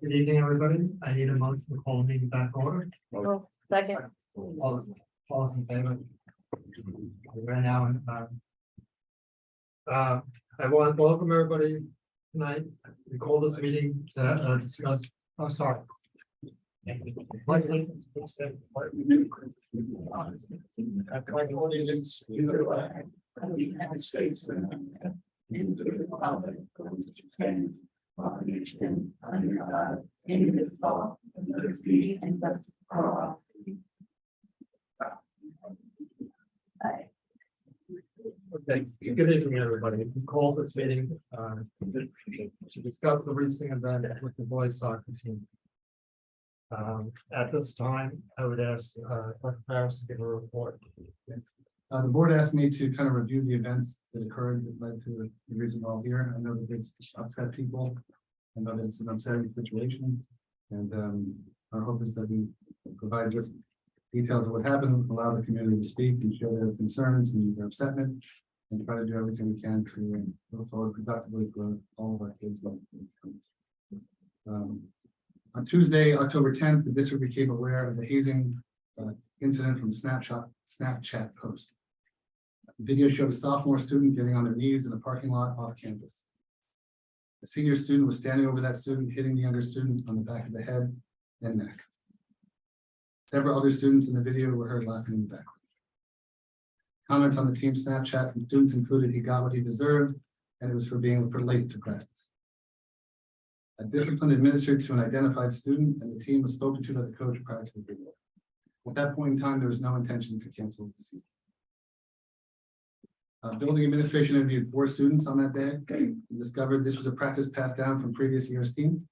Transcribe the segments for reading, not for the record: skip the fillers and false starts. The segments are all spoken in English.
Good evening, everybody. I need a motion to call the meeting back order. Oh, second. All in favor? Right now, I want to welcome everybody tonight. We call this meeting to discuss, I'm sorry. I pledge allegiance to the flag of the United States of America and to the republic for which it stands, one nation under God, indivisible, with liberty and justice for all. Okay, good evening, everybody. We call this meeting to discuss the recent event with the boys soccer team. At this time, I would ask Dr. Farris to give a report. The board asked me to kind of review the events that occurred that led to the reason we're all here. I know that it's upset people. I know that it's an upsetting situation. And our hope is that we provide just details of what happened, allow the community to speak and share their concerns and their upsetment, and try to do everything we can to move forward productively for all of our kids. On Tuesday, October 10th, the district became aware of the hazing incident from the Snapchat post. The video showed a sophomore student getting on their knees in a parking lot off campus. A senior student was standing over that student, hitting the younger student on the back of the head and neck. Several other students in the video were heard laughing in the background. Comments on the team Snapchat from students included he got what he deserved, and it was for being late to practice. A discipline administered to an identified student, and the team was spoken to by the coach prior to the video. At that point in time, there was no intention to cancel the season. Building administration interviewed 4 students on that day and discovered this was a practice passed down from previous year's team.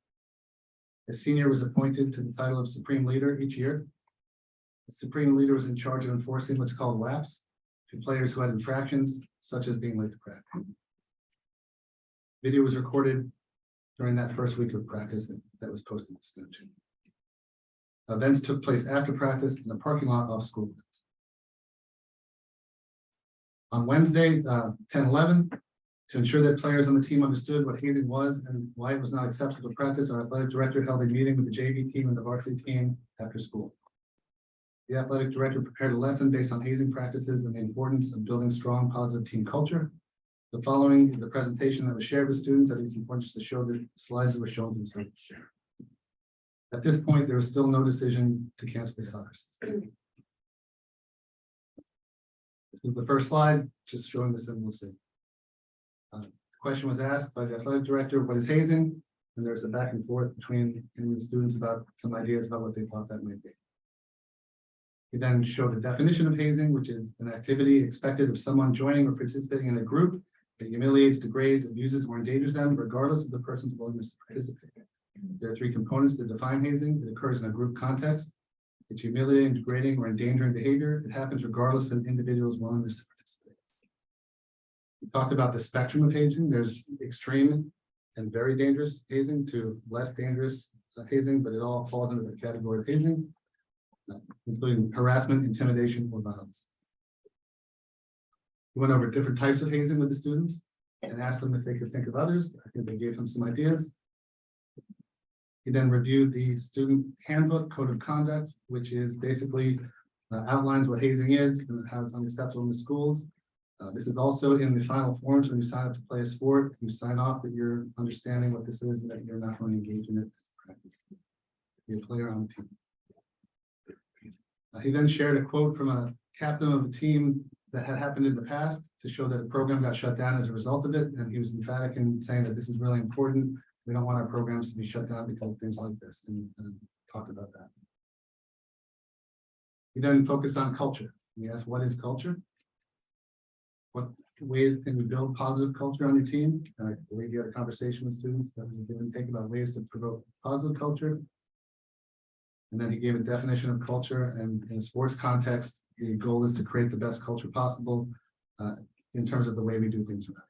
A senior was appointed to the title of Supreme Leader each year. The Supreme Leader was in charge of enforcing what's called WAPs to players who had infractions, such as being late to practice. Video was recorded during that first week of practice that was posted to Snapchat. Events took place after practice in the parking lot off school grounds. On Wednesday, 10/11, to ensure that players on the team understood what hazing was and why it was not acceptable to practice, our athletic director held a meeting with the JV team and the varsity team after school. The athletic director prepared a lesson based on hazing practices and the importance of building strong, positive team culture. The following is the presentation that was shared with students. I think it's important just to show the slides that were shown to the students. At this point, there was still no decision to cancel the soccer season. This is the first slide, just showing this, and we'll see. The question was asked by the athletic director, what is hazing? And there's a back and forth between him and the students about some ideas about what they thought that might be. He then showed a definition of hazing, which is an activity expected of someone joining or participating in a group that humiliates, degrades, abuses, or endangers them, regardless of the person's willingness to participate. There are 3 components that define hazing. It occurs in a group context. It's humiliating, degrading, or endangering behavior. It happens regardless of an individual's willingness to participate. We talked about the spectrum of hazing. There's extreme and very dangerous hazing to less dangerous hazing, but it all falls under the category of hazing, including harassment, intimidation, or violence. We went over different types of hazing with the students and asked them if they could think of others. I think they gave them some ideas. He then reviewed the student handbook code of conduct, which is basically outlines what hazing is and how it's unacceptable in the schools. This is also in the final forms when you sign up to play a sport. You sign off that you're understanding what this is and that you're not going to engage in it as a practice. Be a player on the team. He then shared a quote from a captain of a team that had happened in the past to show that a program got shut down as a result of it. And he was emphatic in saying that this is really important. We don't want our programs to be shut down because of things like this, and talked about that. He then focused on culture. He asked, what is culture? What ways can you build positive culture on your team? And I believe you had a conversation with students that was a give and take about ways to promote positive culture. And then he gave a definition of culture, and in a sports context, the goal is to create the best culture possible in terms of the way we do things around.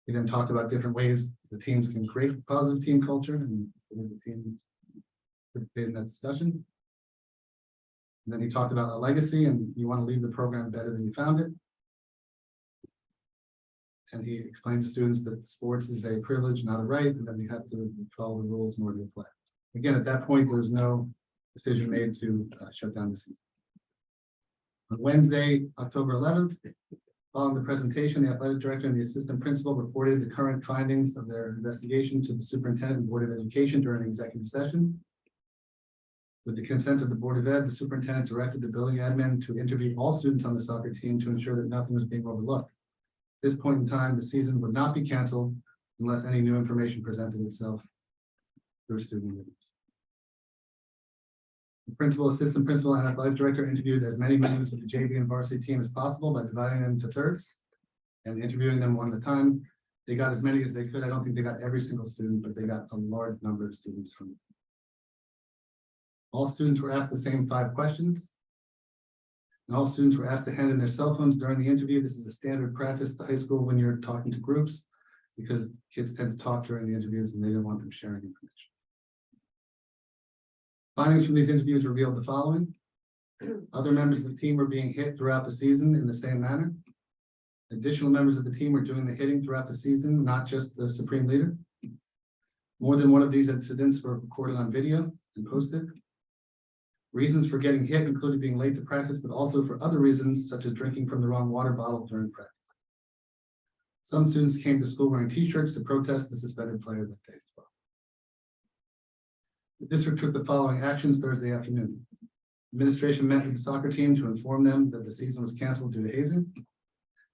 He then talked about different ways the teams can create positive team culture, and the team participated in that discussion. And then he talked about a legacy, and you want to leave the program better than you found it. and he explained to students that sports is a privilege, not a right, and that we have to follow the rules in order to play. Again, at that point, there was no decision made to shut down the season. On Wednesday, October 11th, following the presentation, the athletic director and the assistant principal reported the current findings of their investigation to the superintendent and board of education during the executive session. With the consent of the Board of Ed, the superintendent directed the building admin to interview all students on the soccer team to ensure that nothing was being overlooked. At this point in time, the season would not be canceled unless any new information presented itself through student meetings. The principal, assistant principal, and athletic director interviewed as many members of the JV and varsity team as possible by dividing them into thirds and interviewing them one at a time. They got as many as they could. I don't think they got every single student, but they got a large number of students from it. All students were asked the same 5 questions. And all students were asked to hand in their cell phones during the interview. This is a standard practice at the high school when you're talking to groups, because kids tend to talk during the interviews and they didn't want them sharing information. Findings from these interviews revealed the following. Other members of the team were being hit throughout the season in the same manner. Additional members of the team were doing the hitting throughout the season, not just the supreme leader. More than one of these incidents were recorded on video and posted. Reasons for getting hit included being late to practice, but also for other reasons, such as drinking from the wrong water bottle during practice. Some students came to school wearing t-shirts to protest the suspended player that day as well. The district took the following actions Thursday afternoon. Administration met with the soccer team to inform them that the season was canceled due to hazing.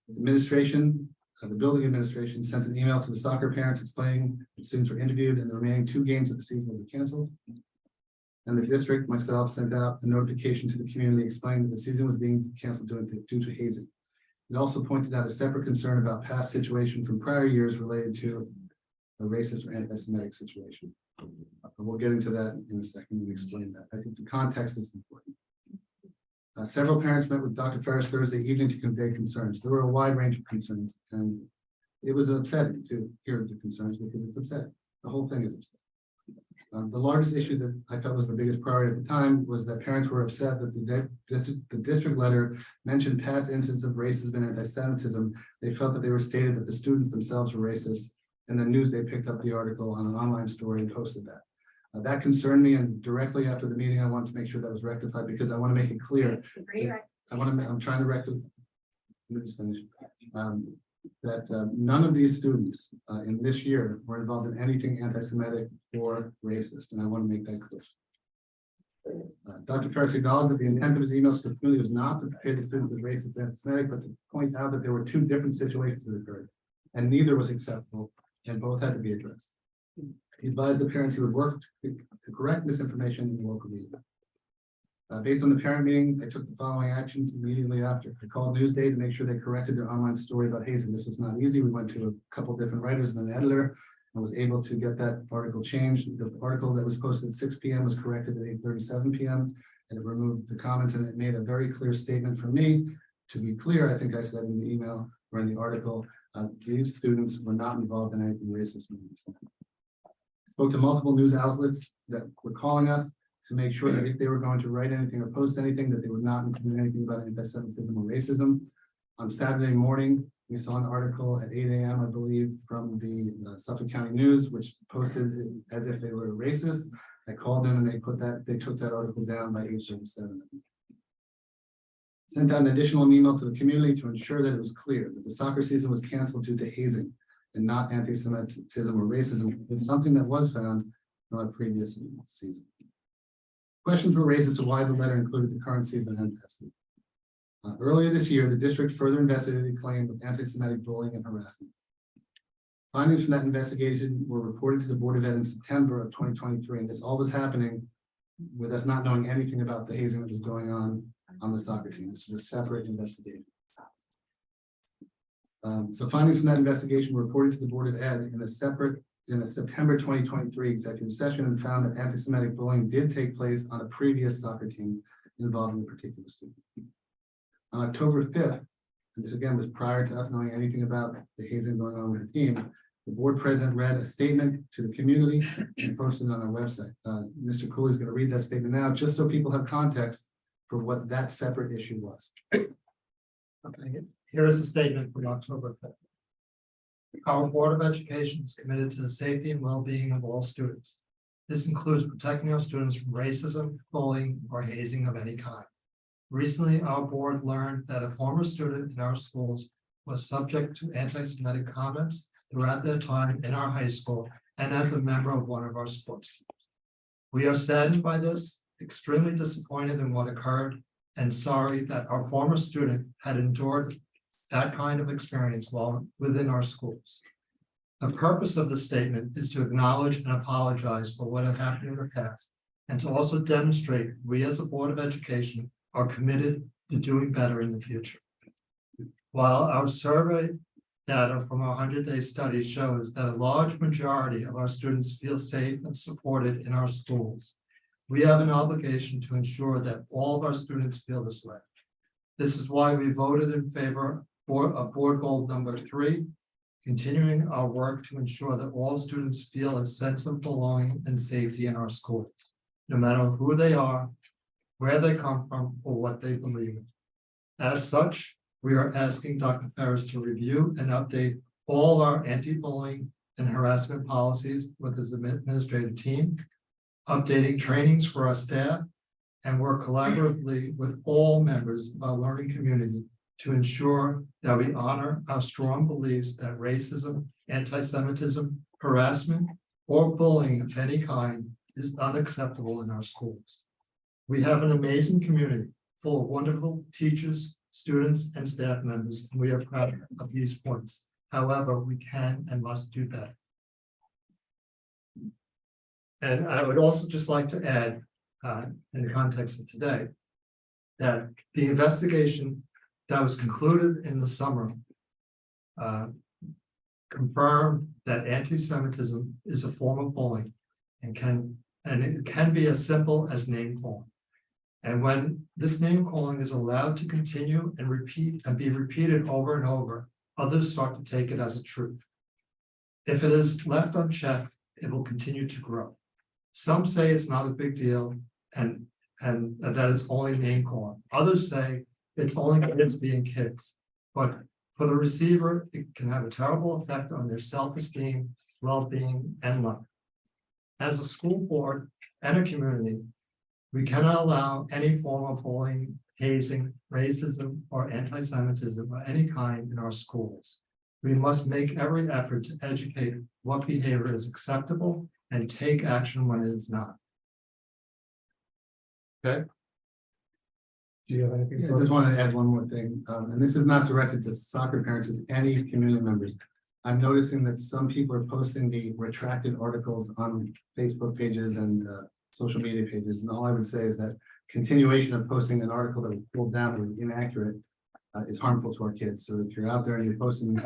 The building administration sent an email to the soccer parents explaining that students were interviewed and the remaining 2 games of the season will be canceled. And the district, myself, sent out a notification to the community explaining that the season was being canceled due to hazing. It also pointed out a separate concern about past situation from prior years related to a racist or anti-Semitic situation. We'll get into that in a second and explain that. I think the context is important. Several parents met with Dr. Ferris Thursday evening to convey concerns. There were a wide range of concerns, and it was upsetting to hear the concerns because it's upsetting. The whole thing is upsetting. The largest issue that I felt was the biggest priority at the time was that parents were upset that the district letter mentioned past instances of racism and anti-Semitism. They felt that they were stated that the students themselves were racist, and the Newsday picked up the article on an online story and posted that. That concerned me, and directly after the meeting, I wanted to make sure that was rectified because I want to make it clear. I'm trying to rectify. Let me just finish. That none of these students in this year were involved in anything anti-Semitic or racist, and I want to make that clear. Dr. Ferris acknowledged that the intent of his emails to the community was not to portray the students as racist and anti-Semitic, but to point out that there were 2 different situations that occurred, and neither was acceptable, and both had to be addressed. He advised the parents he would work to correct misinformation in the local media. Based on the parent meeting, I took the following actions immediately after. I called Newsday to make sure they corrected their online story about hazing. This was not easy. We went to a couple different writers and an editor. I was able to get that article changed. The article that was posted at 6 p.m. was corrected at 8:37 p.m. and it removed the comments, and it made a very clear statement for me. To be clear, I think I said in the email or in the article, these students were not involved in anything racist. I spoke to multiple news outlets that were calling us to make sure that if they were going to write anything or post anything, that they would not include anything about anti-Semitism or racism. On Saturday morning, we saw an article at 8 a.m., I believe, from the Suffolk County News, which posted it as if they were racist. I called them and they took that article down by 8:37. Sent out an additional email to the community to ensure that it was clear that the soccer season was canceled due to hazing and not anti-Semitism or racism. It's something that was found in our previous season. Questions were raised as to why the letter included the current season and testing. Earlier this year, the district further investigated a claim of anti-Semitic bullying and harassment. Findings from that investigation were reported to the Board of Ed in September of 2023, and this all was happening with us not knowing anything about the hazing that was going on the soccer team. This was a separate investigation. So findings from that investigation were reported to the Board of Ed in a September 2023 executive session, and found that anti-Semitic bullying did take place on a previous soccer team involving a particular student. On October 5th, and this again was prior to us knowing anything about the hazing going on with the team, the board president read a statement to the community and posted it on our website. Mr. Cooley is going to read that statement now, just so people have context for what that separate issue was. Okay, here is the statement from October 5th. Our Board of Education is committed to the safety and well-being of all students. This includes protecting our students from racism, bullying, or hazing of any kind. Recently, our board learned that a former student in our schools was subject to anti-Semitic comments throughout their time in our high school and as a member of one of our sports teams. We are saddened by this, extremely disappointed in what occurred, and sorry that our former student had endured that kind of experience while within our schools. The purpose of the statement is to acknowledge and apologize for what had happened in the past, and to also demonstrate we as a Board of Education are committed to doing better in the future. While our survey data from our 100-day study shows that a large majority of our students feel safe and supported in our schools, we have an obligation to ensure that all of our students feel this way. This is why we voted in favor of board goal number 3, continuing our work to ensure that all students feel a sense of belonging and safety in our schools, no matter who they are, where they come from, or what they believe in. As such, we are asking Dr. Ferris to review and update all our anti-bullying and harassment policies with his administrative team, updating trainings for our staff, and work collaboratively with all members of our learning community to ensure that we honor our strong beliefs that racism, anti-Semitism, harassment, or bullying of any kind is unacceptable in our schools. We have an amazing community full of wonderful teachers, students, and staff members, and we are proud of these points. However, we can and must do better. And I would also just like to add, in the context of today, that the investigation that was concluded in the summer confirmed that anti-Semitism is a form of bullying and it can be as simple as name calling. And when this name calling is allowed to continue and be repeated over and over, others start to take it as a truth. If it is left unchecked, it will continue to grow. Some say it's not a big deal and that it's only name calling. Others say it's only kids being kids. But for the receiver, it can have a terrible effect on their self-esteem, well-being, and life. As a school board and a community, we cannot allow any form of bullying, hazing, racism, or anti-Semitism of any kind in our schools. We must make every effort to educate what behavior is acceptable and take action when it is not. Okay? Do you have anything? Yeah, I just want to add one more thing, and this is not directed to soccer parents, it's any community members. I'm noticing that some people are posting the retracted articles on Facebook pages and social media pages, and all I would say is that continuation of posting an article that was pulled down or was inaccurate is harmful to our kids. So if you're out there and you're posting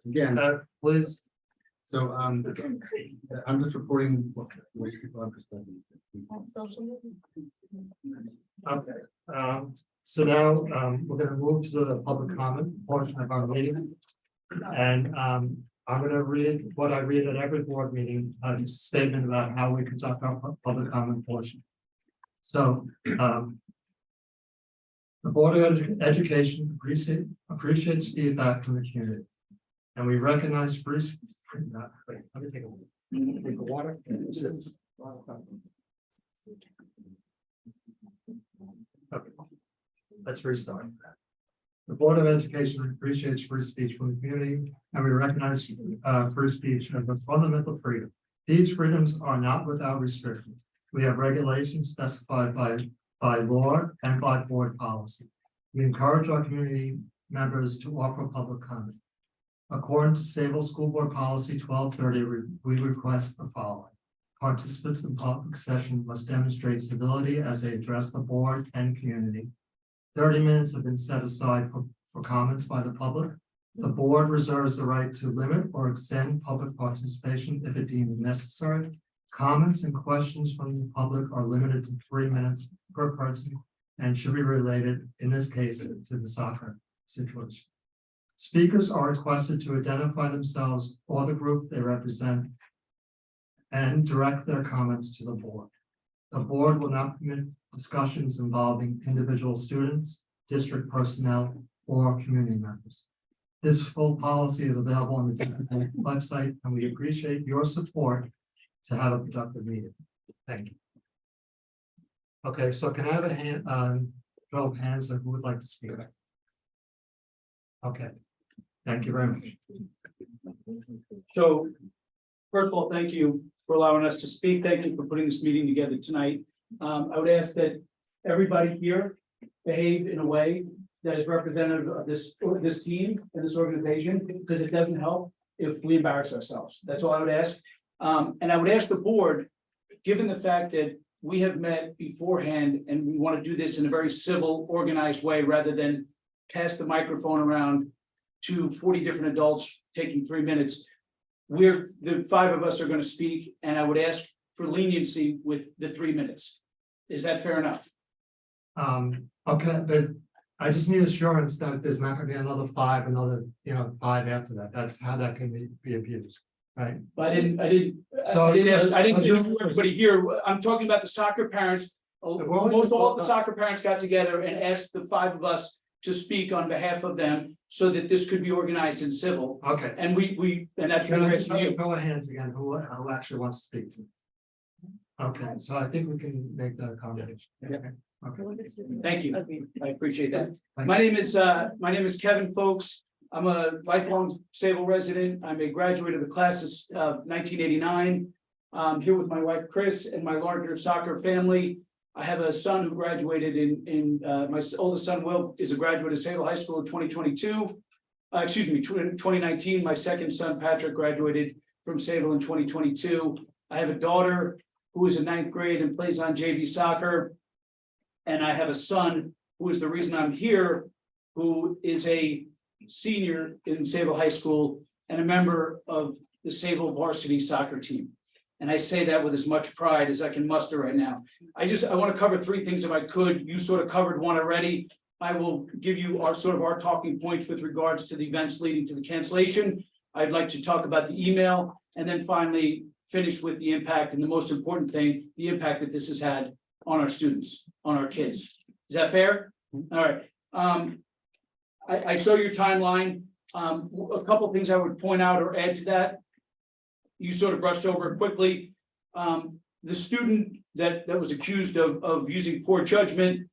again, Please. so I'm just reporting what people are perspective. Okay. So now we're going to move to the public comment portion of our meeting. And I'm going to read what I read at every board meeting, just a statement about how we conduct our public comment portion. So the Board of Education appreciates feedback from the community. And we recognize free wait, let me take a drink of water. Okay. Let's restart. The Board of Education appreciates free speech from the community, and we recognize free speech as a fundamental freedom. These freedoms are not without restrictions. We have regulations specified by law and by board policy. We encourage our community members to offer public comment. According to Sayville School Board Policy 1230, we request the following. Participants in public session must demonstrate civility as they address the board and community. 30 minutes have been set aside for comments by the public. The board reserves the right to limit or extend public participation if it deemed necessary. Comments and questions from the public are limited to 3 minutes per person and should be related, in this case, to the soccer situation. Speakers are requested to identify themselves or the group they represent and direct their comments to the board. The board will not permit discussions involving individual students, district personnel, or community members. This full policy is available on the district website, and we appreciate your support to have a productive meeting. Thank you. Okay, so can I have a hand, show of hands of who would like to speak? Okay, thank you very much. So, first of all, thank you for allowing us to speak. Thank you for putting this meeting together tonight. I would ask that everybody here behave in a way that is representative of this team and this organization, because it doesn't help if we embarrass ourselves. That's all I would ask. And I would ask the board, given the fact that we have met beforehand and we want to do this in a very civil, organized way, rather than pass the microphone around to 40 different adults taking 3 minutes. The 5 of us are going to speak, and I would ask for leniency with the 3 minutes. Is that fair enough? Okay, but I just need assurance that there's not gonna be another 5 after that. That's how that can be abused, right? But I didn't So, ask everybody here. I'm talking about the soccer parents. Most all of the soccer parents got together and asked the 5 of us to speak on behalf of them so that this could be organized in civil. Okay. And and that's Can I really just go hands again, who actually wants to speak to me? Okay, so I think we can make that accommodation. Okay. Thank you. I appreciate that. Thank My name is Kevin Folks. I'm a lifelong Sayville resident. I'm a graduate of the class of 1989. I'm here with my wife, Chris, and my larger soccer family. I have a son who graduated my oldest son, Will, is a graduate of Sayville High School in 2022. 2019. My second son, Patrick, graduated from Sayville in 2022. I have a daughter who is in 9th grade and plays on JV soccer. And I have a son who is the reason I'm here, who is a senior in Sayville High School and a member of the Sayville varsity soccer team. And I say that with as much pride as I can muster right now. I want to cover 3 things if I could. You sort of covered one already. I will give you our talking points with regards to the events leading to the cancellation. I'd like to talk about the email, and then finally finish with the impact, and the most important thing, the impact that this has had on our students, on our kids. Is that fair? All right. I saw your timeline. A couple things I would point out or add to that. You sort of brushed over it quickly. The student that was accused of using poor judgment,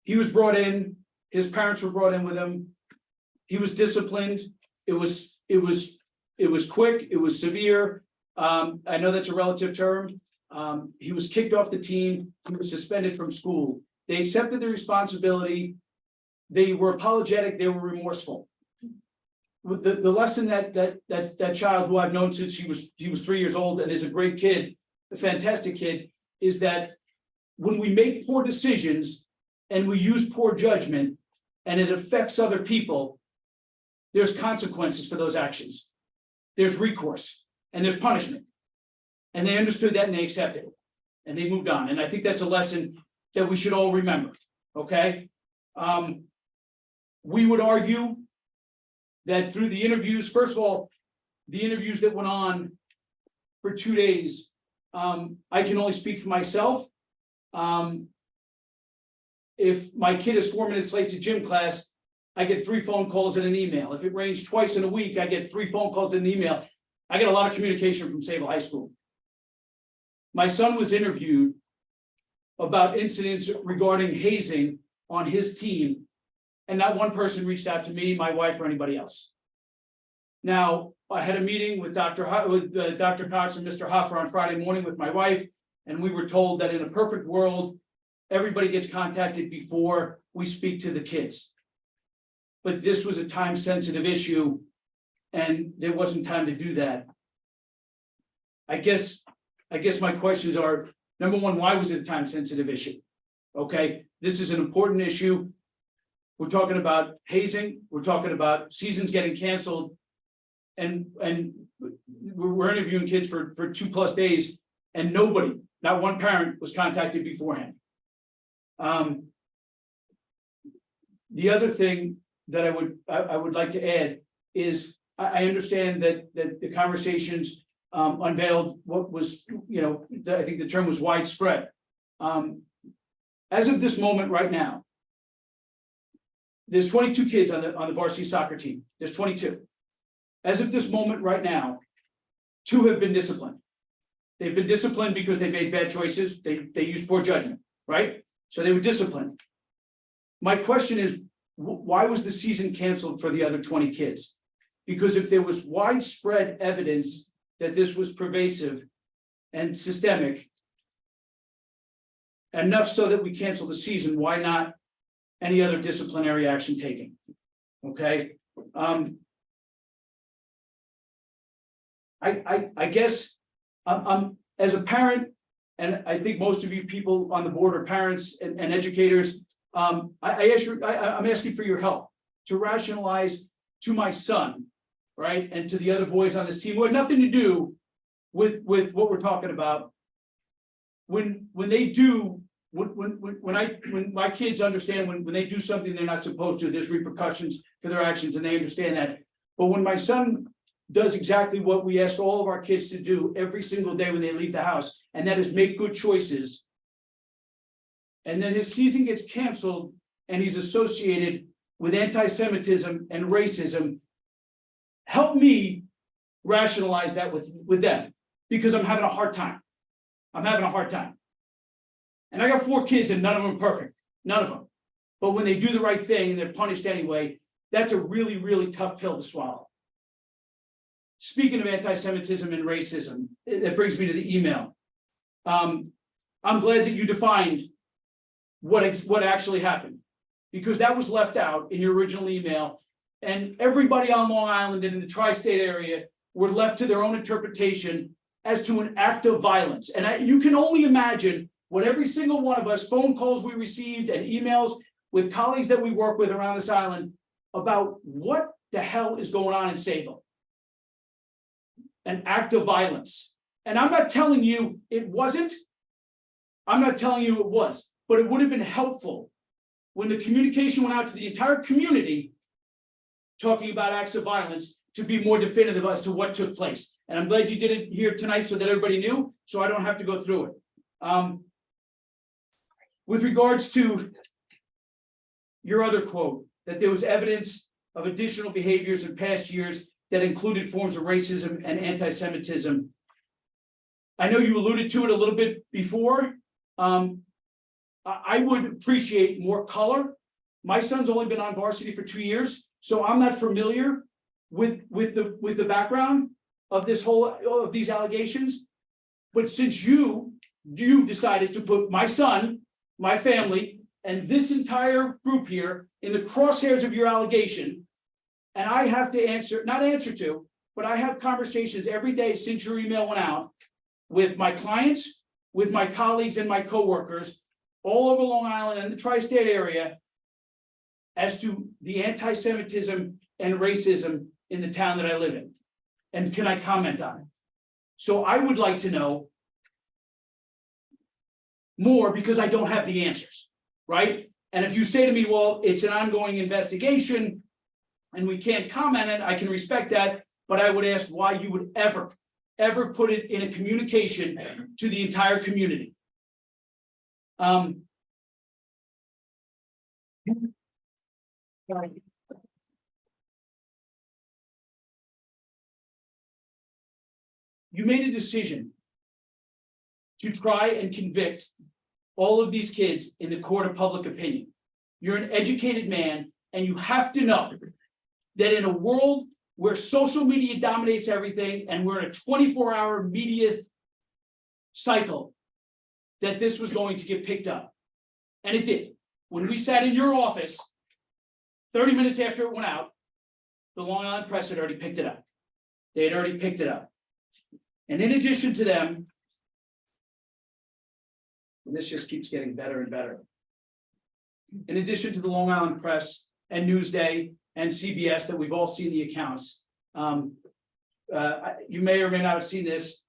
he was brought in, his parents were brought in with him. He was disciplined. It was quick, it was severe. I know that's a relative term. He was kicked off the team, he was suspended from school. They accepted the responsibility. They were apologetic, they were remorseful. With the lesson that child, who I've known since he was 3 years old and is a great kid, a fantastic kid, is that when we make poor decisions and we use poor judgment and it affects other people, there's consequences for those actions. There's recourse and there's punishment. And they understood that and they accepted it and they moved on. And I think that's a lesson that we should all remember. Okay. We would argue that through the interviews, first of all, the interviews that went on for 2 days, I can only speak for myself. If my kid is 4 minutes late to gym class, I get 3 phone calls and an email. If it rains twice in a week, I get 3 phone calls and an email. I get a lot of communication from Sayville High School. My son was interviewed about incidents regarding hazing on his team, and not one person reached out to me, my wife, or anybody else. Now, I had a meeting with Dr. Cox and Mr. Hoffer on Friday morning with my wife, and we were told that in a perfect world, everybody gets contacted before we speak to the kids. But this was a time-sensitive issue, and there wasn't time to do that. I guess my questions are, number one, why was it a time-sensitive issue? Okay, this is an important issue. We're talking about hazing, we're talking about seasons getting canceled, and we're interviewing kids for 2+ days, and nobody, not one parent, was contacted beforehand. The other thing that I would like to add is I understand that the conversations unveiled what was, I think the term was widespread. As of this moment right now, there's 22 kids on the varsity soccer team. There's 22. As of this moment right now, 2 have been disciplined. They've been disciplined because they made bad choices. They used poor judgment, right? So they were disciplined. My question is, why was the season canceled for the other 20 kids? Because if there was widespread evidence that this was pervasive and systemic, enough so that we cancel the season, why not any other disciplinary action taken? Okay. I guess I'm as a parent, and I think most of you people on the board are parents and educators. I'm asking for your help to rationalize to my son, right, and to the other boys on this team who had nothing to do with what we're talking about. When they do, when my kids understand when they do something they're not supposed to, there's repercussions for their actions, and they understand that. But when my son does exactly what we asked all of our kids to do every single day when they leave the house, and that is make good choices, and then his season gets canceled and he's associated with anti-Semitism and racism, help me rationalize that with them, because I'm having a hard time. I'm having a hard time. And I got 4 kids and none of them are perfect, none of them. But when they do the right thing and they're punished anyway, that's a really, really tough pill to swallow. Speaking of anti-Semitism and racism, that brings me to the email. I'm glad that you defined what actually happened, because that was left out in your original email, and everybody on Long Island and in the tri-state area were left to their own interpretation as to an act of violence. And you can only imagine what every single one of us, phone calls we received and emails with colleagues that we work with around this island about what the hell is going on in Sayville. An act of violence. And I'm not telling you it wasn't. I'm not telling you it was, but it would have been helpful when the communication went out to the entire community talking about acts of violence to be more definitive as to what took place. And I'm glad you did it here tonight so that everybody knew, so I don't have to go through it. With regards to your other quote, that there was evidence of additional behaviors in past years that included forms of racism and anti-Semitism. I know you alluded to it a little bit before. I would appreciate more color. My son's only been on varsity for 2 years, so I'm not familiar with the background of these allegations. But since you decided to put my son, my family, and this entire group here in the crosshairs of your allegation, and I have to not answer to, but I have conversations every day since your email went out with my clients, with my colleagues and my coworkers all over Long Island and the tri-state area as to the anti-Semitism and racism in the town that I live in. And can I comment on it? So I would like to know more, because I don't have the answers, right? And if you say to me, well, it's an ongoing investigation and we can't comment on it, I can respect that, but I would ask why you would ever put it in a communication to the entire community. You made a decision to try and convict all of these kids in the court of public opinion. You're an educated man, and you have to know that in a world where social media dominates everything, and we're in a 24-hour media cycle, that this was going to get picked up. And it did. When we sat in your office, 30 minutes after it went out, the Long Island Press had already picked it up. They had already picked it up. And in addition to them, and this just keeps getting better and better. In addition to the Long Island Press and Newsday and CBS that we've all seen the accounts, you may or may not have seen this.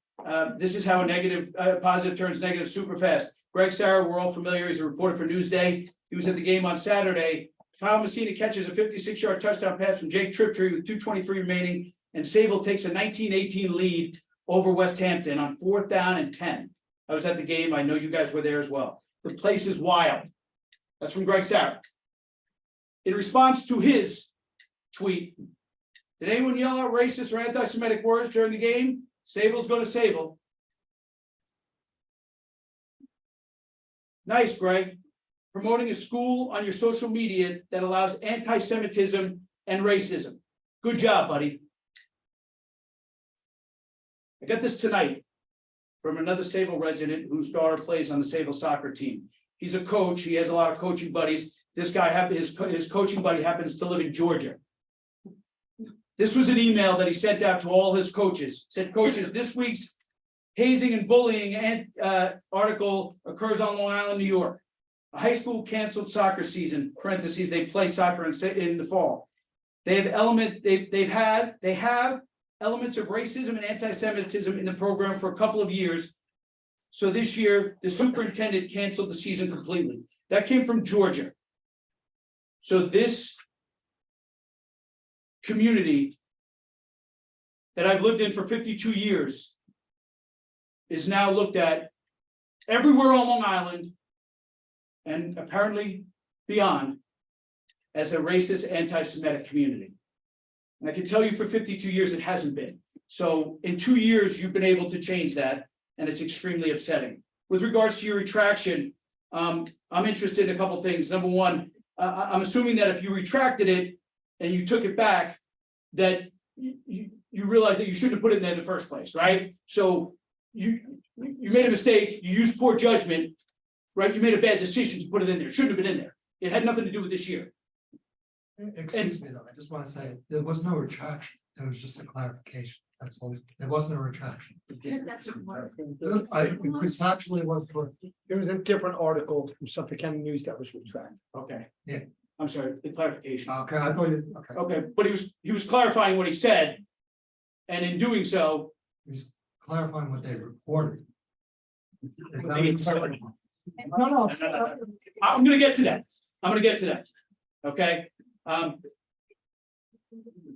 This is how a positive turns negative super fast. Greg Sarah, we're all familiar. He's a reporter for Newsday. He was at the game on Saturday. Kyle Messina catches a 56-yard touchdown pass from Jake Triptree with 2:23 remaining, and Sayville takes a 19-18 lead over West Hampton on 4th down and 10. I was at the game. I know you guys were there as well. The place is wild. That's from Greg Sarah. in response to his tweet, did anyone yell out racist or anti-Semitic words during the game? Sayville's going to Sayville. Nice, Greg. Promoting a school on your social media that allows anti-Semitism and racism. Good job, buddy. I got this tonight from another Sayville resident whose daughter plays on the Sayville soccer team. He's a coach. He has a lot of coaching buddies. This guy, his coaching buddy happens to live in Georgia. This was an email that he sent out to all his coaches. Said, coaches, this week's hazing and bullying article occurs on Long Island, New York. A high school canceled soccer season, parentheses, they play soccer in the fall. They have elements of racism and anti-Semitism in the program for a couple of years. So this year, the superintendent canceled the season completely. That came from Georgia. So this community that I've lived in for 52 years is now looked at everywhere on Long Island and apparently beyond as a racist, anti-Semitic community. And I can tell you for 52 years, it hasn't been. So in 2 years, you've been able to change that, and it's extremely upsetting. With regards to your retraction, I'm interested in a couple things. Number one, I'm assuming that if you retracted it and you took it back, that you realized that you shouldn't have put it in there in the first place, right? So you made a mistake, you used poor judgment, right? You made a bad decision to put it in there. It shouldn't have been in there. It had nothing to do with this year. Excuse me, though, I just want to say, there was no retraction, there was just a clarification, that's all, there wasn't a retraction. Actually was for. It was a different article from Suffolk County News that was retracted. Okay. Yeah. I'm sorry, the clarification. Okay, I thought you, okay, Okay, but he was clarifying what he said, and in doing so, just clarifying what they reported. Is that Maybe what it's- you're saying? No, I'm gonna get to that. Okay.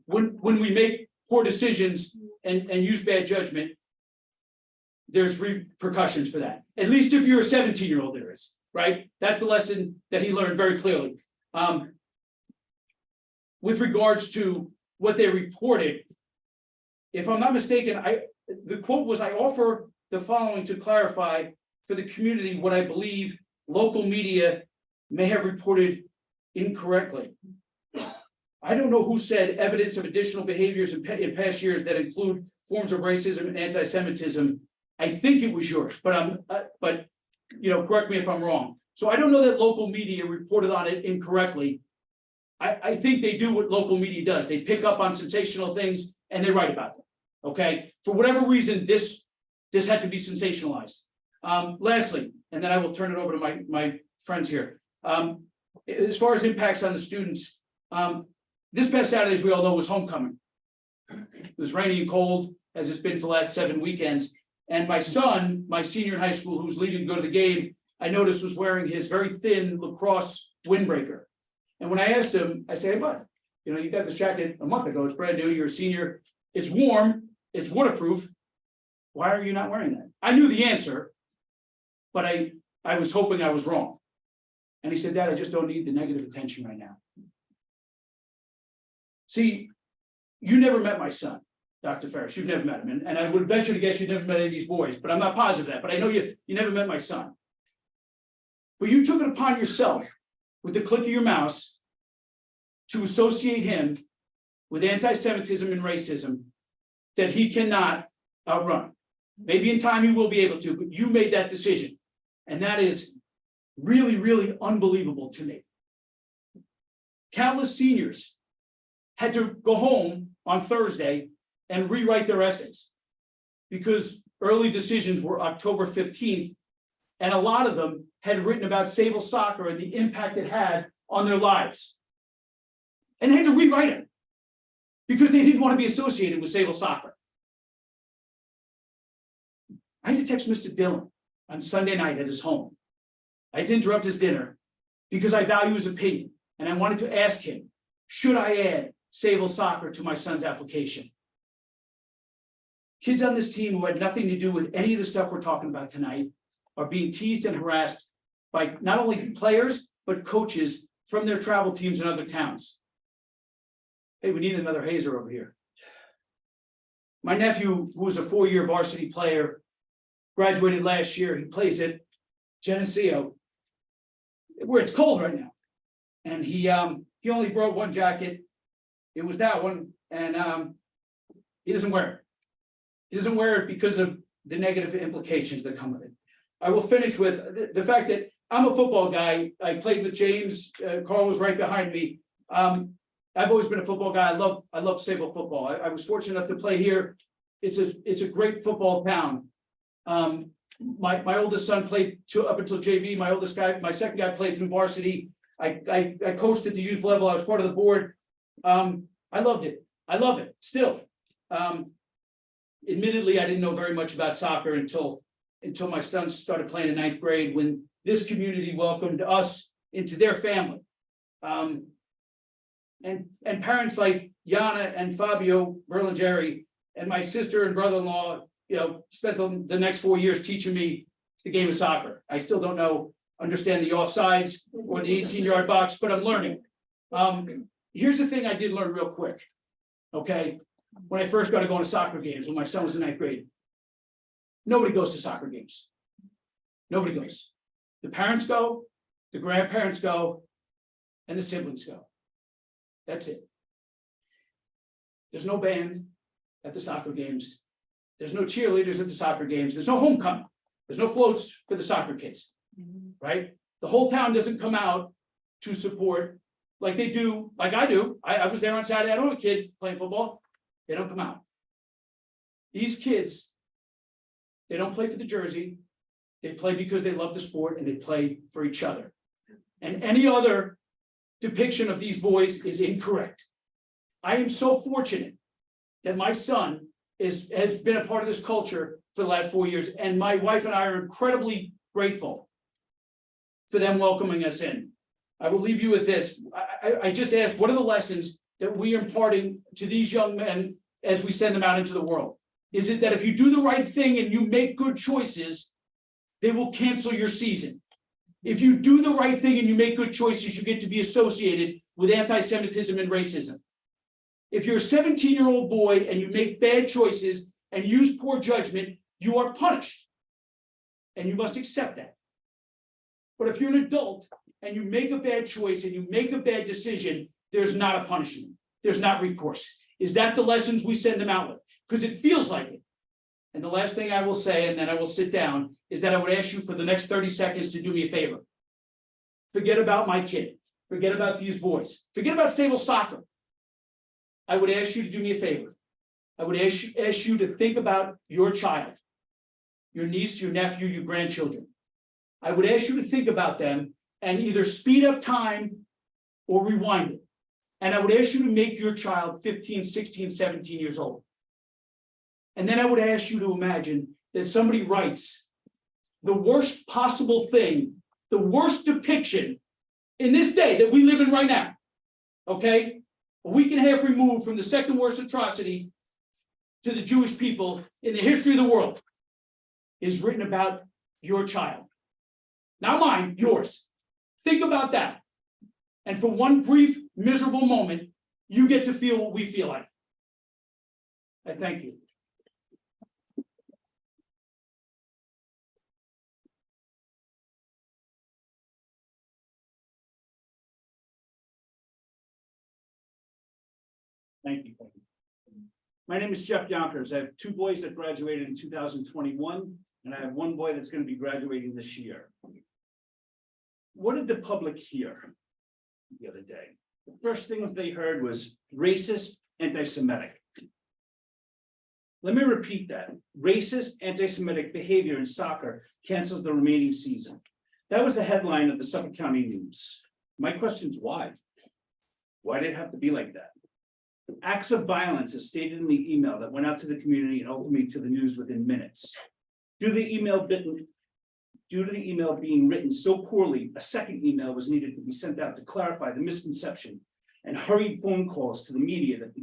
When we make poor decisions and use bad judgment, there's repercussions for that. At least if you're a 17-year-old, there is, right? That's the lesson that he learned very clearly. With regards to what they reported, if I'm not mistaken, the quote was, I offer the following to clarify for the community what I believe local media may have reported incorrectly. I don't know who said evidence of additional behaviors in past years that include forms of racism and anti-Semitism. I think it was yours, but correct me if I'm wrong. So I don't know that local media reported on it incorrectly. I think they do what local media does. They pick up on sensational things and they write about them. Okay, for whatever reason, this had to be sensationalized. Lastly, and then I will turn it over to my friends here. As far as impacts on the students, this past Saturday, as we all know, was homecoming. It was rainy and cold, as it's been for the last 7 weekends. And my son, my senior in high school, who's leaving to go to the game, I noticed was wearing his very thin lacrosse windbreaker. And when I asked him, I said, hey, bud, you got this jacket a month ago. It's brand new. You're a senior. It's warm. It's waterproof. Why are you not wearing that? I knew the answer, but I was hoping I was wrong. And he said, Dad, I just don't need the negative attention right now. See, you never met my son, Dr. Ferris. You've never met him. And I would venture to guess you've never met any of these boys, but I'm not positive of that. But I know you never met my son. But you took it upon yourself with the click of your mouse to associate him with anti-Semitism and racism that he cannot outrun. Maybe in time you will be able to, but you made that decision. And that is really, really unbelievable to me. Countless seniors had to go home on Thursday and rewrite their essays because early decisions were October 15th, and a lot of them had written about Sayville soccer and the impact it had on their lives. And they had to rewrite it because they didn't want to be associated with Sayville soccer. I had to text Mr. Dillon on Sunday night at his home. I had to interrupt his dinner because I value his opinion, and I wanted to ask him, should I add Sayville soccer to my son's application? Kids on this team who had nothing to do with any of the stuff we're talking about tonight are being teased and harassed by not only players, but coaches from their travel teams in other towns. Hey, we need another hazer over here. My nephew, who was a 4-year varsity player, graduated last year. He plays at Geneseo, where it's cold right now. And he only brought one jacket. It was that one, and he doesn't wear it. He doesn't wear it because of the negative implications that come with it. I will finish with the fact that I'm a football guy. I played with James. Carl was right behind me. I've always been a football guy. I love Sayville football. I was fortunate enough to play here. It's a great football town. My oldest son played up until JV. My second guy played through varsity. I coached at the youth level. I was part of the board. I loved it. I love it still. Admittedly, I didn't know very much about soccer until my son started playing in 9th grade, when this community welcomed us into their family. And parents like Yana and Fabio Berlingeri and my sister and brother-in-law, spent the next 4 years teaching me the game of soccer. I still don't understand the offsides or the 18-yard box, but I'm learning. Here's the thing I did learn real quick. Okay, when I first started going to soccer games, when my son was in 9th grade, nobody goes to soccer games. Nobody goes. The parents go, the grandparents go, and the siblings go. That's it. There's no band at the soccer games. There's no cheerleaders at the soccer games. There's no homecoming. There's no floats for the soccer kids, right? The whole town doesn't come out to support like they do, like I do. I was there on Saturday. I don't have a kid playing football. They don't come out. These kids, they don't play for the jersey. They play because they love the sport and they play for each other. And any other depiction of these boys is incorrect. I am so fortunate that my son has been a part of this culture for the last 4 years, and my wife and I are incredibly grateful for them welcoming us in. I will leave you with this. I just asked, what are the lessons that we are imparting to these young men as we send them out into the world? Is it that if you do the right thing and you make good choices, they will cancel your season? If you do the right thing and you make good choices, you get to be associated with anti-Semitism and racism. If you're a 17-year-old boy and you make bad choices and use poor judgment, you are punished. And you must accept that. But if you're an adult and you make a bad choice and you make a bad decision, there's not a punishment. There's not recourse. Is that the lessons we send them out with? Because it feels like it. And the last thing I will say, and then I will sit down, is that I would ask you for the next 30 seconds to do me a favor. Forget about my kid. Forget about these boys. Forget about Sayville soccer. I would ask you to do me a favor. I would ask you to think about your child, your niece, your nephew, your grandchildren. I would ask you to think about them and either speed up time or rewind it. And I would ask you to make your child 15, 16, 17 years old. And then I would ask you to imagine that somebody writes the worst possible thing, the worst depiction in this day that we live in right now. Okay? A week and a half removed from the second worst atrocity to the Jewish people in the history of the world is written about your child. Not mine, yours. Think about that. And for one brief, miserable moment, you get to feel what we feel like. I thank you. Thank you. My name is Jeff Yonkers. I have 2 boys that graduated in 2021, and I have 1 boy that's going to be graduating this year. What did the public hear the other day? The first thing they heard was racist, anti-Semitic. Let me repeat that. Racist, anti-Semitic behavior in soccer cancels the remaining season. That was the headline of the Suffolk County News. My question is why? Why did it have to be like that? Acts of violence is stated in the email that went out to the community and ultimately to the news within minutes. Due to the email being written so poorly, a second email was needed to be sent out to clarify the misconception, and hurried phone calls to the media that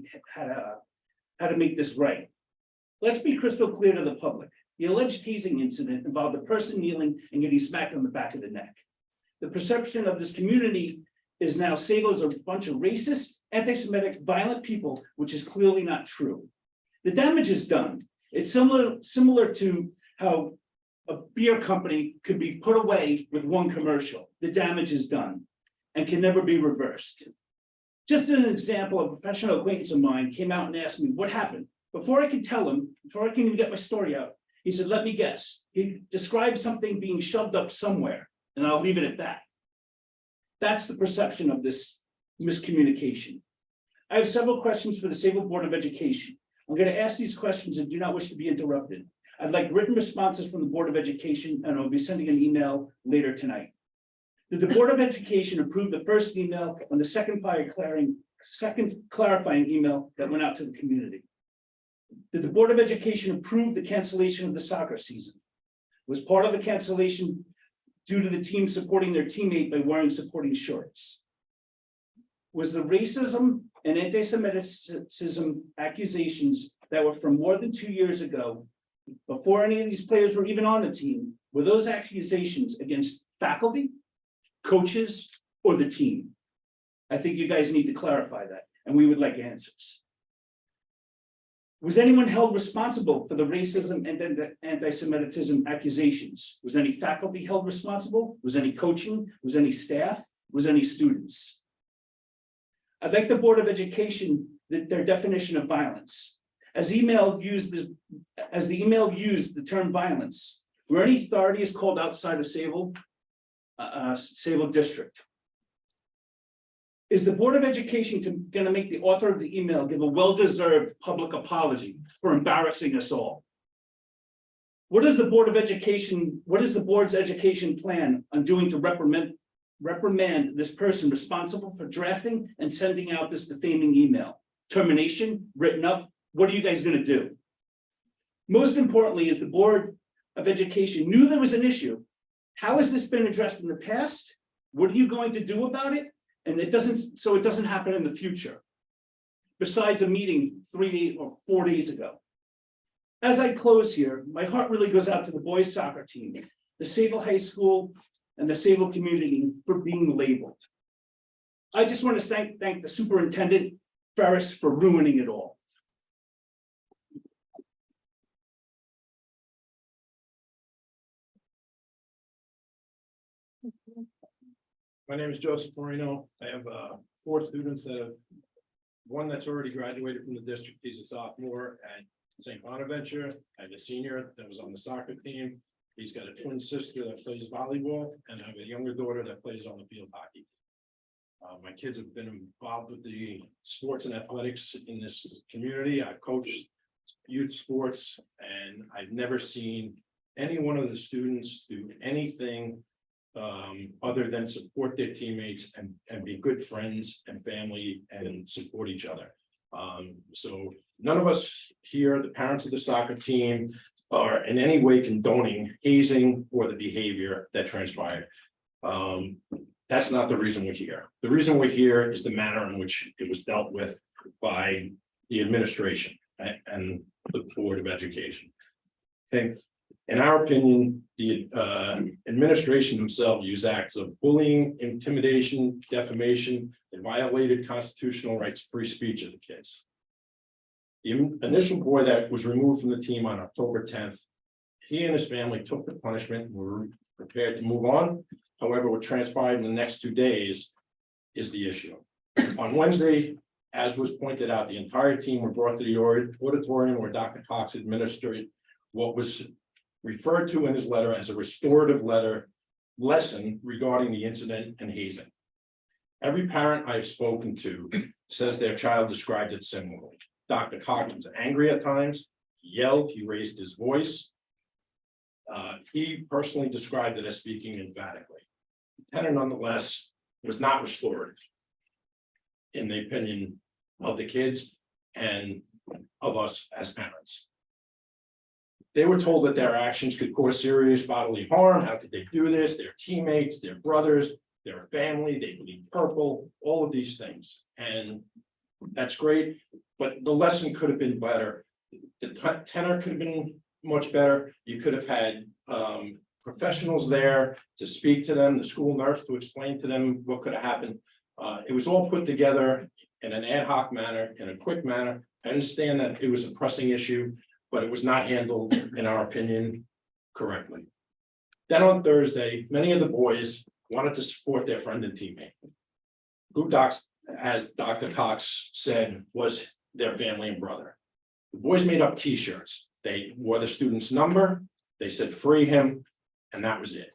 had to make this right. Let's be crystal clear to the public. The alleged hazing incident involved a person kneeling and getting smacked on the back of the neck. The perception of this community is now Sayville is a bunch of racist, anti-Semitic, violent people, which is clearly not true. The damage is done. It's similar to how a beer company could be put away with one commercial. The damage is done and can never be reversed. Just an example, a professional acquaintance of mine came out and asked me what happened. Before I could tell him, before I can even get my story out, he said, let me guess. He described something being shoved up somewhere, and I'll leave it at that. That's the perception of this miscommunication. I have several questions for the Sayville Board of Education. I'm going to ask these questions and do not wish to be interrupted. I'd like written responses from the Board of Education, and I'll be sending an email later tonight. Did the Board of Education approve the first email on the second clarifying email that went out to the community? Did the Board of Education approve the cancellation of the soccer season? Was part of the cancellation due to the team supporting their teammate by wearing supporting shorts? Was the racism and anti-Semitism accusations that were from more than 2 years ago, before any of these players were even on the team, were those accusations against faculty, coaches, or the team? I think you guys need to clarify that, and we would like answers. Was anyone held responsible for the racism and anti-Semitism accusations? Was any faculty held responsible? Was any coaching? Was any staff? Was any students? I'd like the Board of Education, their definition of violence. As the email used the term violence, were any authorities called outside of Sayville District? Is the Board of Education going to make the author of the email give a well-deserved public apology for embarrassing us all? What is the Board's education plan on doing to reprimand this person responsible for drafting and sending out this defaming email? Termination, written up, what are you guys going to do? Most importantly, if the Board of Education knew there was an issue, how has this been addressed in the past? What are you going to do about it? And it doesn't happen in the future, besides a meeting 3 days or 4 days ago. As I close here, my heart really goes out to the boys soccer team, the Sayville High School, and the Sayville community for being labeled. I just want to thank the superintendent, Ferris, for ruining it all. My name is Joseph Marino. I have 4 students one that's already graduated from the district. He's a sophomore at St. Bonaventure. I have a senior that was on the soccer team. He's got a twin sister that plays volleyball, and I have a younger daughter that plays on the field hockey. My kids have been involved with the sports and athletics in this community. I've coached youth sports, and I've never seen any one of the students do anything other than support their teammates and be good friends and family and support each other. So none of us here, the parents of the soccer team, are in any way condoning hazing or the behavior that transpired. That's not the reason we're here. The reason we're here is the manner in which it was dealt with by the administration and the Board of Education. Okay. In our opinion, the administration themselves used acts of bullying, intimidation, defamation, and violated constitutional rights of free speech of the kids. The initial boy that was removed from the team on October 10th, he and his family took the punishment and were prepared to move on. However, what transpired in the next 2 days is the issue. On Wednesday, as was pointed out, the entire team were brought to the auditorium where Dr. Cox administered what was referred to in his letter as a restorative lesson regarding the incident and hazing. Every parent I've spoken to says their child described it similarly. Dr. Cox was angry at times, he yelled, he raised his voice. He personally described it as speaking emphatically. Tenor, nonetheless, was not restorative, in the opinion of the kids and of us as parents. They were told that their actions could cause serious bodily harm. How could they do this? Their teammates, their brothers, their family, they bleed purple, all of these things. And that's great, but the lesson could have been better. The tenor could have been much better. You could have had professionals there to speak to them, the school nurse to explain to them what could have happened. It was all put together in an ad hoc manner, in a quick manner. I understand that it was a pressing issue, but it was not handled, in our opinion, correctly. Then on Thursday, many of the boys wanted to support their friend and teammate, who as Dr. Cox said, was their family and brother. The boys made up T-shirts. They wore the student's number, they said free him, and that was it.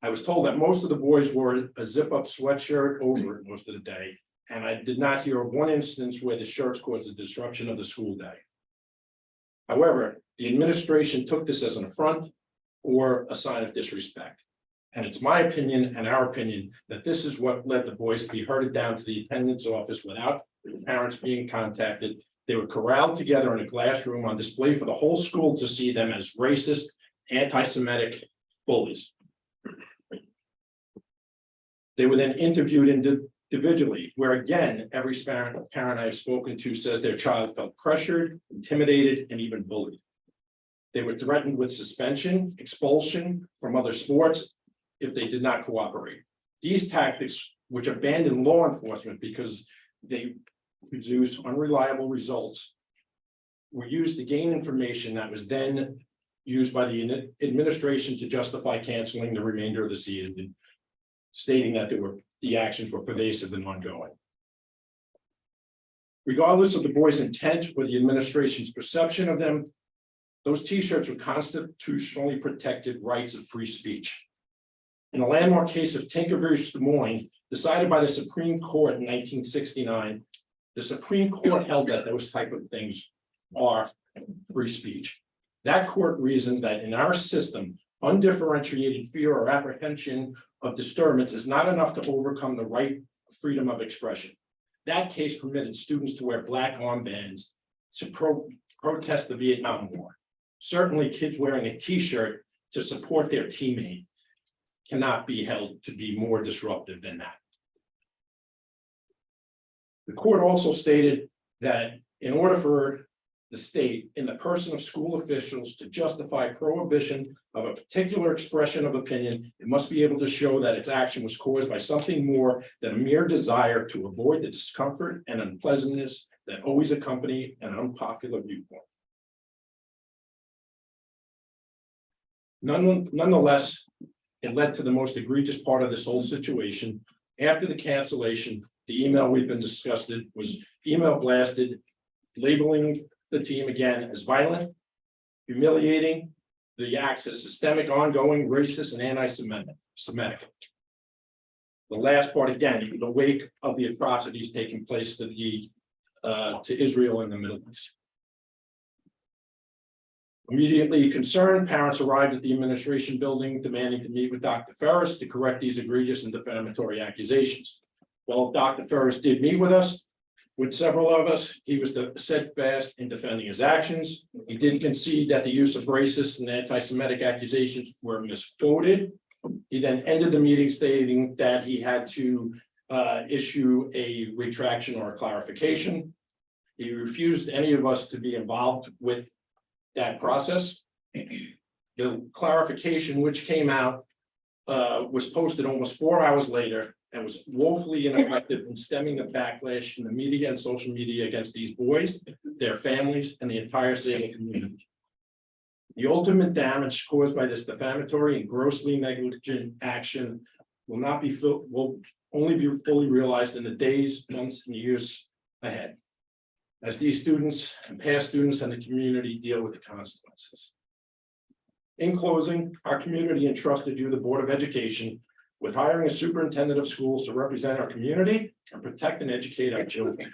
I was told that most of the boys wore a zip-up sweatshirt over it most of the day, and I did not hear of one instance where the shirts caused a disruption of the school day. However, the administration took this as an affront or a sign of disrespect. And it's my opinion and our opinion that this is what led the boys to be herded down to the attendance office without their parents being contacted. They were corralled together in a glass room on display for the whole school to see them as racist, anti-Semitic bullies. They were then interviewed individually, where again, every parent I've spoken to says their child felt pressured, intimidated, and even bullied. They were threatened with suspension, expulsion from other sports if they did not cooperate. These tactics, which abandoned law enforcement because they produce unreliable results, were used to gain information that was then used by the administration to justify canceling the remainder of the season, stating that the actions were pervasive and ongoing. Regardless of the boys' intent or the administration's perception of them, those T-shirts were constitutionally protected rights of free speech. In the landmark case of Tinker versus Des Moines, decided by the Supreme Court in 1969, the Supreme Court held that those type of things are free speech. That court reasoned that in our system, undifferentiated fear or apprehension of disturbance is not enough to overcome the right of freedom of expression. That case permitted students to wear black armbands to protest the Vietnam War. Certainly, kids wearing a T-shirt to support their teammate cannot be held to be more disruptive than that. The court also stated that in order for the state, in the person of school officials, to justify prohibition of a particular expression of opinion, it must be able to show that its action was caused by something more than a mere desire to avoid the discomfort and unpleasantness that always accompany an unpopular viewpoint. Nonetheless, it led to the most egregious part of this whole situation. After the cancellation, the email we've been discussing was email blasted, labeling the team again as violent, humiliating, the acts as systemic, ongoing, racist, and anti-Semitic. The last part, again, in the wake of the atrocities taking place to Israel in the Middle East. Immediately concerned, parents arrived at the administration building demanding to meet with Dr. Ferris to correct these egregious and defamatory accusations. Well, Dr. Ferris did meet with us, with several of us. He was steadfast in defending his actions. He didn't concede that the use of racist and anti-Semitic accusations were misquoted. He then ended the meeting stating that he had to issue a retraction or a clarification. He refused any of us to be involved with that process. The clarification which came out was posted almost 4 hours later and was woefully ineffective in stemming the backlash in the media and social media against these boys, their families, and the entire Sayville community. The ultimate damage caused by this defamatory and grossly negligent action will only be fully realized in the days, months, and years ahead, as these students and past students and the community deal with the consequences. In closing, our community entrusted you, the Board of Education, with hiring a superintendent of schools to represent our community and protect and educate our children.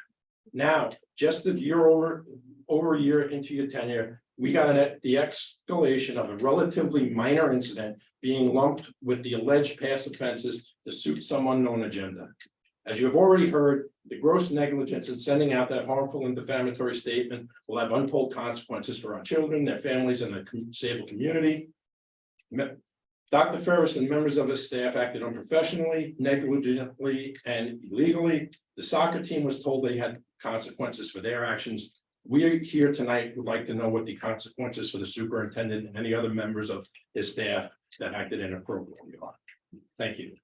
Now, just over a year into your tenure, we got the escalation of a relatively minor incident being lumped with the alleged past offenses to suit some unknown agenda. As you have already heard, the gross negligence in sending out that harmful and defamatory statement will have untold consequences for our children, their families, and the Sayville community. Dr. Ferris and members of his staff acted unprofessionally, negligently, and illegally. The soccer team was told they had consequences for their actions. We here tonight would like to know what the consequences for the superintendent and any other members of his staff that acted inappropriately are. Thank you.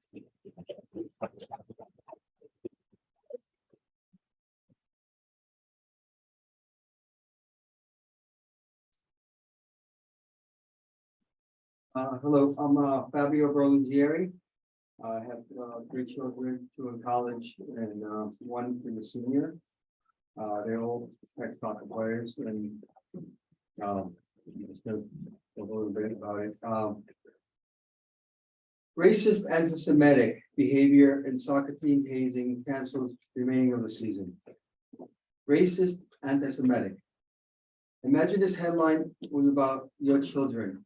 Hello, I'm Fabio Berlingieri. I have 3 children, 2 in college and 1 in the senior. They're all ex-soccer players and just a little bit about it. Racist anti-Semitic behavior in soccer team hazing canceled remaining of the season. Racist anti-Semitic. Imagine this headline was about your children.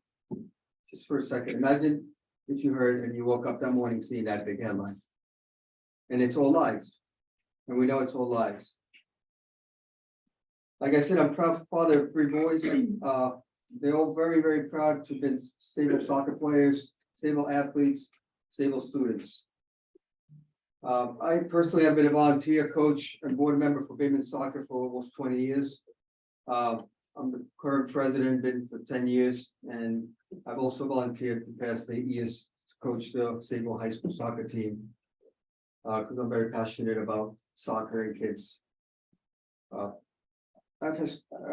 Just for a second, imagine if you heard and you woke up that morning seeing that big headline. And it's all lies. And we know it's all lies. Like I said, I'm proud father of 3 boys. They're all very, very proud to have been stable soccer players, stable athletes, stable students. I personally have been a volunteer coach and board member for Bayman Soccer for almost 20 years. I'm the current president, been for 10 years, and I've also volunteered the past 8 years to coach the Sayville High School soccer team. Because I'm very passionate about soccer and kids. I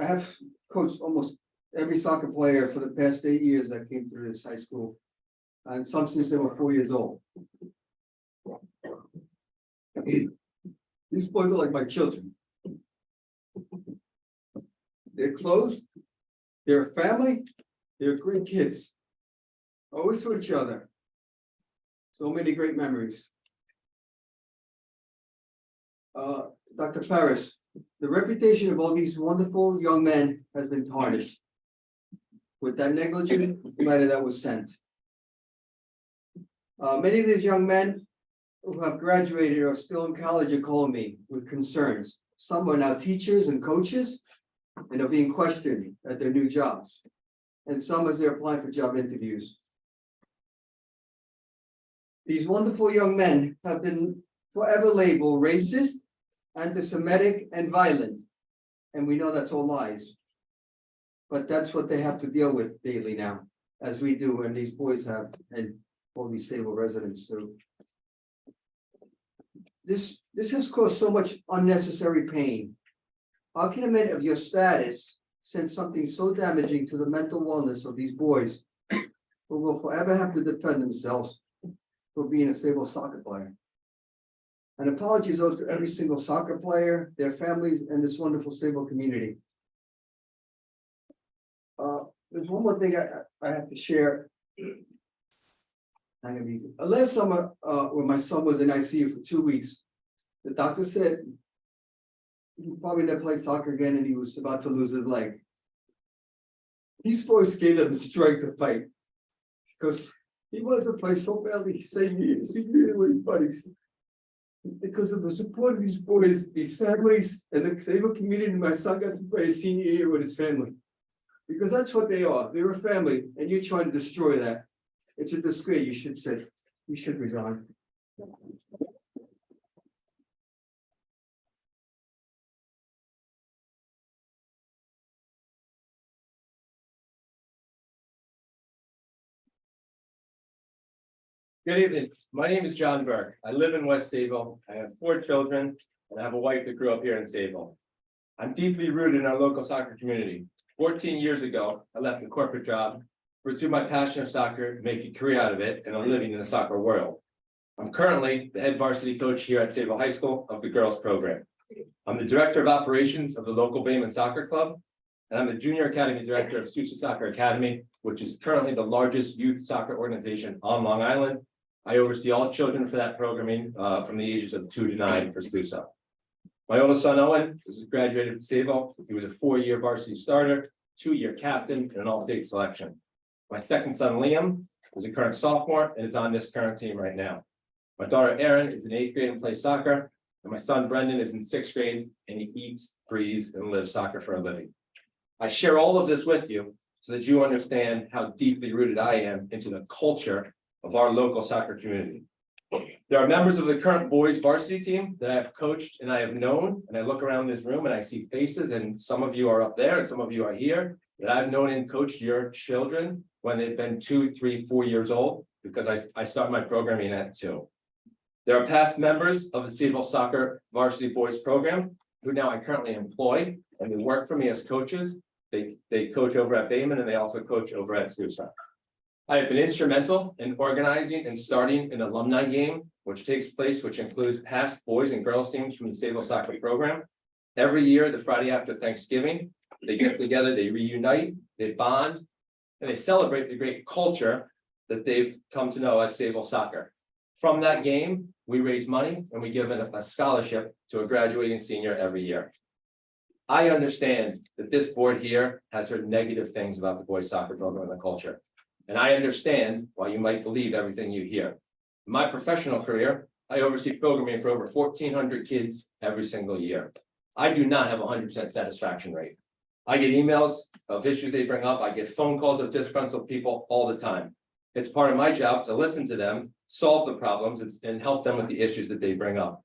have coached almost every soccer player for the past 8 years that came through this high school. And some since they were 4 years old. These boys are like my children. They're close, they're a family, they're great kids. Always to each other. So many great memories. Dr. Ferris, the reputation of all these wonderful young men has been tarnished with that negligent letter that was sent. Many of these young men who have graduated or are still in college are calling me with concerns. Some are now teachers and coaches and are being questioned at their new jobs. And some as they're applying for job interviews. These wonderful young men have been forever labeled racist, anti-Semitic, and violent. And we know that's all lies. But that's what they have to deal with daily now, as we do, and these boys have, and all these stable residents too. This has caused so much unnecessary pain. How can a man of your status send something so damaging to the mental wellness of these boys who will forever have to defend themselves for being a stable soccer player? And apologies goes to every single soccer player, their families, and this wonderful stable community. There's one more thing I have to share. Last summer, when my son was in ICU for 2 weeks, the doctor said he probably never played soccer again and he was about to lose his leg. These boys gave them the strength to fight because he wanted to play so badly. He said he with his buddies. Because of the support of these boys, these families, and the stable community, my son got to play his senior year with his family. Because that's what they are. They're a family, and you're trying to destroy that. It's a disgrace. You should say, you should resign. Good evening. My name is John Burke. I live in West Sayville. I have 4 children, and I have a wife that grew up here in Sayville. I'm deeply rooted in our local soccer community. 14 years ago, I left a corporate job, pursued my passion of soccer, make a career out of it, and I'm living in the soccer world. I'm currently the head varsity coach here at Sayville High School of the girls program. I'm the director of operations of the local Bayman Soccer Club, and I'm the junior academy director of Sousa Soccer Academy, which is currently the largest youth soccer organization on Long Island. I oversee all children for that programming from the ages of 2 to 9 for Sousa. My oldest son, Owen, is graduated from Sayville. He was a 4-year varsity starter, 2-year captain, and an all-state selection. My second son, Liam, is a current sophomore and is on this current team right now. My daughter, Erin, is in 8th grade and plays soccer. And my son, Brendan, is in 6th grade and he eats, breathes, and lives soccer for a living. I share all of this with you so that you understand how deeply rooted I am into the culture of our local soccer community. There are members of the current boys varsity team that I have coached and I have known, and I look around this room and I see faces, and some of you are up there and some of you are here, that I've known and coached your children when they've been 2, 3, 4 years old, because I started my programming at 2. There are past members of the Sayville Soccer Varsity Boys program who now I currently employ, and they work for me as coaches. They coach over at Bayman and they also coach over at Sousa. I have been instrumental in organizing and starting an alumni game, which includes past boys and girls teams from the Sayville soccer program. Every year, the Friday after Thanksgiving, they get together, they reunite, they bond, and they celebrate the great culture that they've come to know as Sayville soccer. From that game, we raise money and we give a scholarship to a graduating senior every year. I understand that this board here has heard negative things about the boys soccer program and the culture. And I understand why you might believe everything you hear. In my professional career, I oversee programming for over 1,400 kids every single year. I do not have a 100% satisfaction rate. I get emails of issues they bring up. I get phone calls of disgruntled people all the time. It's part of my job to listen to them, solve the problems, and help them with the issues that they bring up.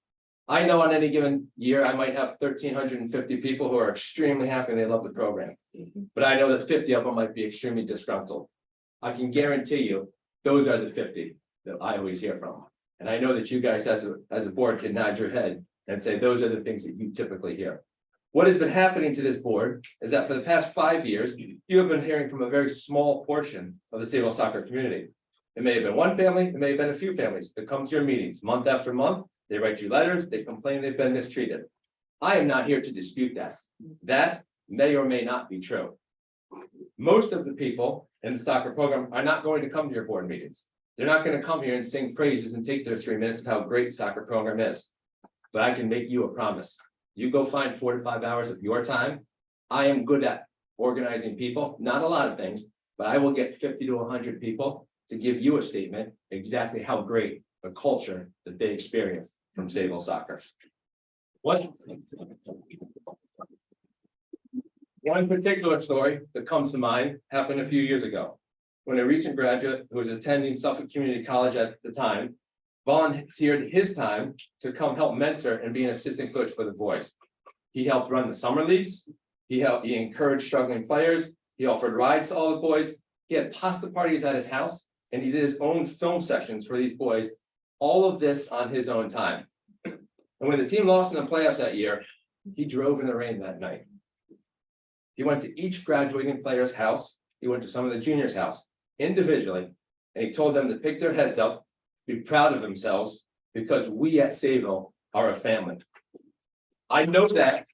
I know on any given year, I might have 1,350 people who are extremely happy and they love the program. But I know that 50 of them might be extremely disgruntled. I can guarantee you, those are the 50 that I always hear from. And I know that you guys as a board can nod your head and say, those are the things that you typically hear. What has been happening to this board is that for the past 5 years, you have been hearing from a very small portion of the Sayville soccer community. It may have been one family, it may have been a few families that come to your meetings month after month. They write you letters, they complain they've been mistreated. I am not here to dispute that. That may or may not be true. Most of the people in the soccer program are not going to come to your board meetings. They're not going to come here and sing praises and take their 3 minutes of how great the soccer program is. But I can make you a promise. You go find 4 to 5 hours of your time. I am good at organizing people, not a lot of things, but I will get 50 to 100 people to give you a statement exactly how great the culture that they experience from Sayville soccer. One particular story that comes to mind happened a few years ago, when a recent graduate who was attending Suffolk Community College at the time volunteered his time to come help mentor and be an assistant coach for the boys. He helped run the summer leagues. He encouraged struggling players. He offered rides to all the boys. He had pasta parties at his house, and he did his own film sessions for these boys. All of this on his own time. And when the team lost in the playoffs that year, he drove in the rain that night. He went to each graduating player's house. He went to some of the juniors' house individually, and he told them to pick their heads up, be proud of themselves, because we at Sayville are a family. I know that,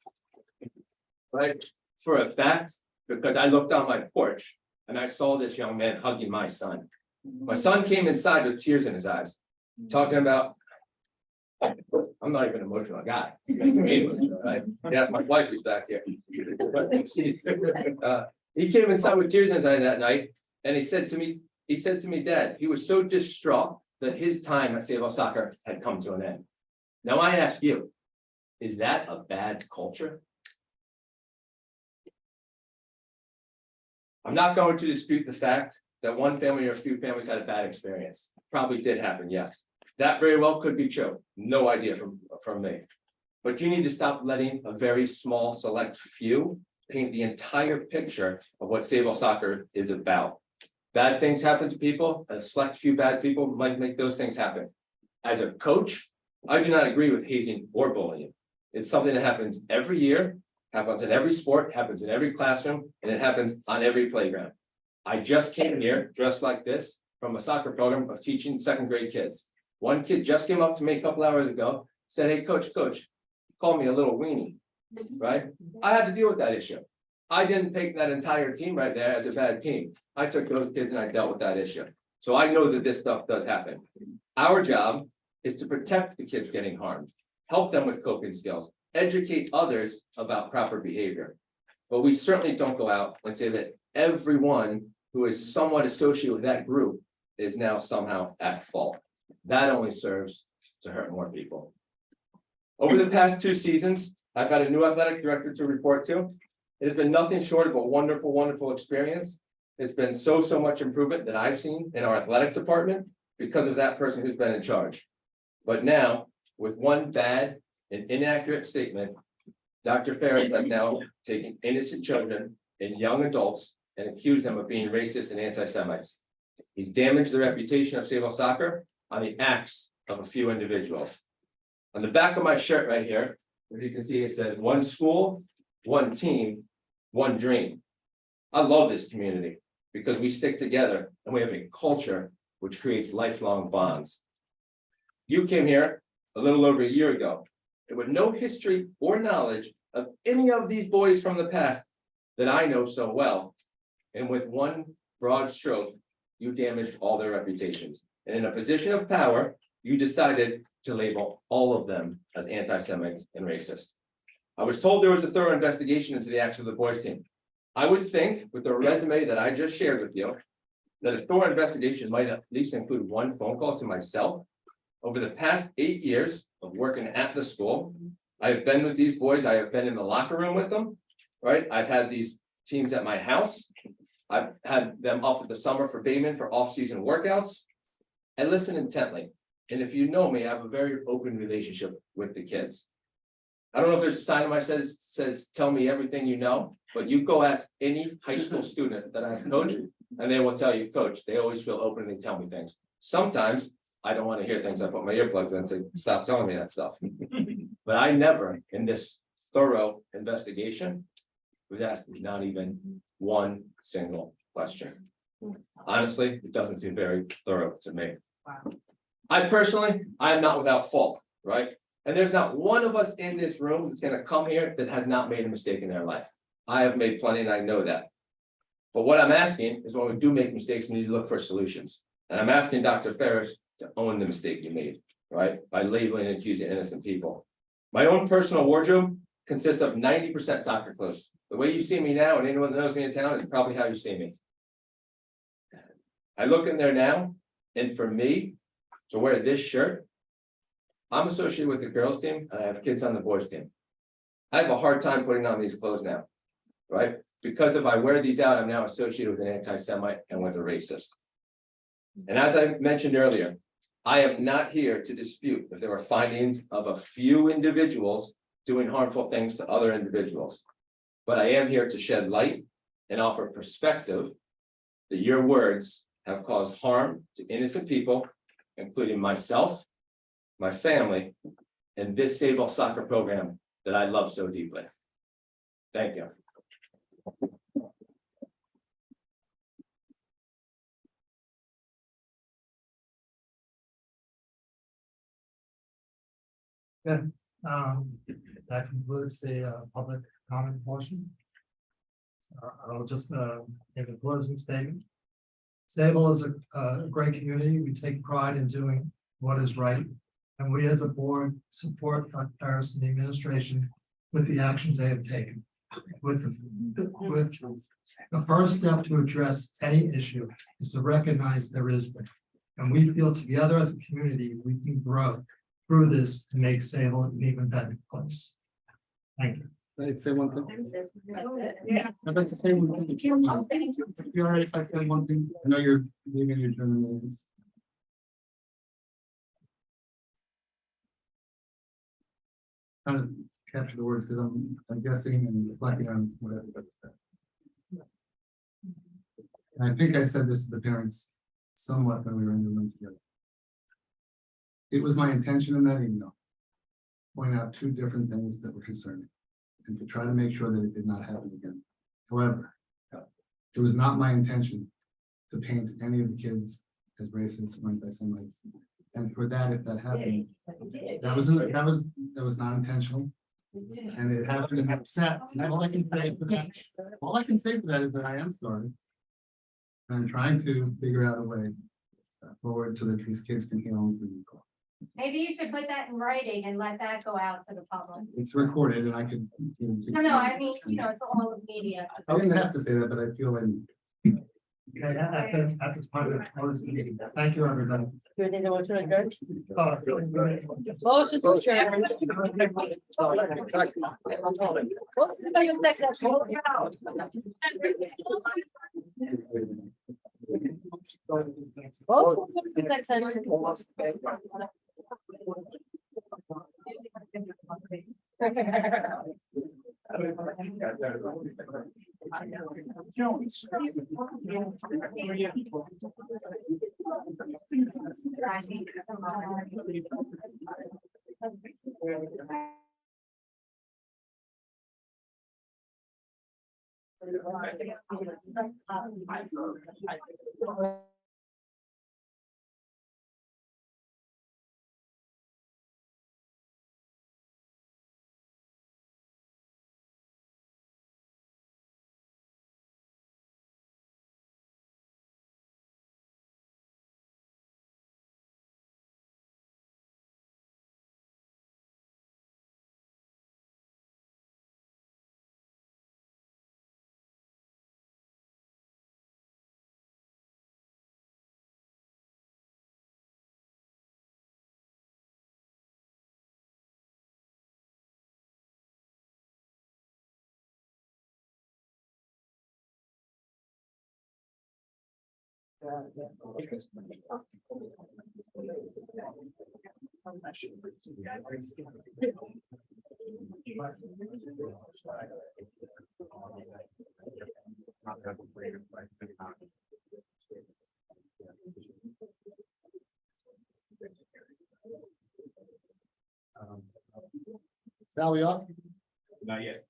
right, for a fact, because I looked on my porch and I saw this young man hugging my son. My son came inside with tears in his eyes, talking about, I'm not even an emotional guy. Right? That's my wife who's back here. He came inside with tears in his eyes that night, and he said to me, Dad, he was so distraught that his time at Sayville soccer had come to an end. Now I ask you, is that a bad culture? I'm not going to dispute the fact that one family or a few families had a bad experience. Probably did happen, yes. That very well could be true. No idea from me. But you need to stop letting a very small select few paint the entire picture of what Sayville soccer is about. Bad things happen to people, and a select few bad people might make those things happen. As a coach, I do not agree with hazing or bullying. It's something that happens every year, happens in every sport, happens in every classroom, and it happens on every playground. I just came here dressed like this from a soccer program of teaching 2nd grade kids. One kid just came up to me a couple hours ago, said, hey, coach, call me a little weenie, right? I had to deal with that issue. I didn't take that entire team right there as a bad team. I took those kids and I dealt with that issue. So I know that this stuff does happen. Our job is to protect the kids getting harmed, help them with coping skills, educate others about proper behavior. But we certainly don't go out and say that everyone who is somewhat associated with that group is now somehow at fault. That only serves to hurt more people. Over the past 2 seasons, I've had a new athletic director to report to. It has been nothing short of a wonderful, wonderful experience. It's been so much improvement that I've seen in our athletic department because of that person who's been in charge. But now, with one bad and inaccurate statement, Dr. Ferris has now taken innocent children and young adults and accused them of being racist and anti-Semites. He's damaged the reputation of Sayville soccer on the acts of a few individuals. On the back of my shirt right here, as you can see, it says 1 school, 1 team, 1 dream. I love this community. because we stick together and we have a culture which creates lifelong bonds. You came here a little over a year ago, and with no history or knowledge of any of these boys from the past that I know so well. And with one broad stroke, you damaged all their reputations. And in a position of power, you decided to label all of them as anti-Semites and racist. I was told there was a thorough investigation into the actions of the boys team. I would think with the resume that I just shared with you, that a thorough investigation might at least include one phone call to myself. Over the past 8 years of working at the school, I have been with these boys, I have been in the locker room with them, right? I've had these teams at my house. I've had them up in the summer for Bateman for off-season workouts. I listen intently. And if you know me, I have a very open relationship with the kids. I don't know if there's a sign on my says, tell me everything you know, but you go ask any high school student that I've coached, and they will tell you, coach, they always feel open and they tell me things. Sometimes I don't want to hear things. I put my earplugs in and say, stop telling me that stuff. But I never, in this thorough investigation, was asked not even one single question. Honestly, it doesn't seem very thorough to me. I am not without fault, right? And there's not one of us in this room that's going to come here that has not made a mistake in their life. I have made plenty and I know that. But what I'm asking is when we do make mistakes, we need to look for solutions. And I'm asking Dr. Ferris to own the mistake you made, right? By labeling and accusing innocent people. My own personal wardrobe consists of 90% soccer clothes. The way you see me now, and anyone that knows me in town, is probably how you see me. I look in there now, and for me to wear this shirt, I'm associated with the girls team, and I have kids on the boys team. I have a hard time putting on these clothes now, right? Because if I wear these out, I'm now associated with an anti-Semite and with a racist. And as I mentioned earlier, I am not here to dispute if there were findings of a few individuals doing harmful things to other individuals. But I am here to shed light and offer perspective that your words have caused harm to innocent people, including myself, my family, and this Sayville soccer program that I love so deeply. Thank you. That concludes the public comment portion. I'll just give a closing statement. Sayville is a great community. We take pride in doing what is right. And we as a board support Dr. Ferris and the administration with the actions they have taken. With the first step to address any issue is to recognize there is one. And we feel together as a community, we can grow through this to make Sayville an even better place. Thank you. I'd say one thing. Yeah. I'd like to say one thing. You're all right if I say one thing? I know you're leaving your journalism. Kind of capture the words because I'm guessing and reflecting on what everybody said. And I think I said this to the parents somewhat when we were in the room together. It was my intention in that email, point out two different things that were concerning, and to try to make sure that it did not happen again. However, it was not my intention to paint any of the kids as racist or anti-Semites. And for that, if that happened, that was not intentional. And it happened and upset. And all I can say for that is that I am sorry. And I'm trying to figure out a way forward so that these kids can heal and can go. Maybe you should put that in writing and let that go out to the public. It's recorded and I could. No, I mean, it's all of media. I didn't have to say that, but I feel like. Okay, at this point, I'll close the meeting. Thank you, everybody. Sally up? Not yet.